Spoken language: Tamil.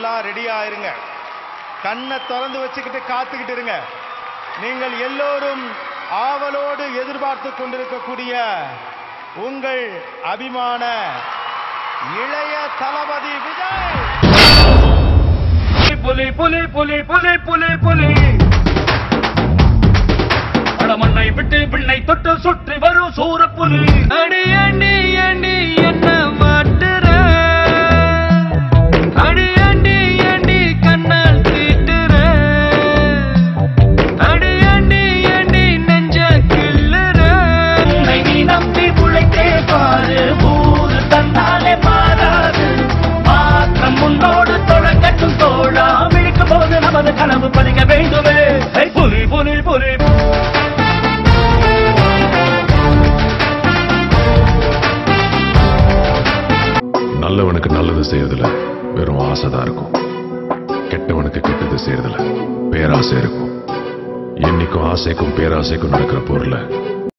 எல்லாம் ரெடியா இருங்க. கண்ணை திறந்து வச்சுக்கிட்டு காத்துக்கிட்டு இருங்க. நீங்கள் எல்லோரும் ஆவலோடு எதிர்பார்த்து கொண்டிருக்கக்கூடிய உங்கள் அபிமான இளைய தளபதி விஜய். புலி புலி புலி புலி புலி புலி மண்ணை விட்டு விண்ணை தொட்டு சுற்றி வரும் சூரப்புலி. அடி அண்டி அண்டி என்ன மாட்டுற, அடி அண்டி அண்டி கண்ணால் தீட்டுற, அடி அண்டி அண்டி நெஞ்ச கிள்ளுற. உன்னை நீ நம்பி உழைத்தே பாரு, ஊரு தன்னாலே மாறாது. மாற்றம் முன்னோடு தொடங்கட்டும் தோழா, விழிக்கும் போது நமது கனவு பறிக்க வேண்டுமே. புலி புலி புலி நல்லவனுக்கு நல்லது செய்யறதுல வெறும் ஆசைதான் இருக்கும். கெட்டவனுக்கு கெட்டது செய்யறதுல பேராசை இருக்கும். என்னைக்கும் ஆசைக்கும் பேராசைக்கும் நடக்கிற பொருளை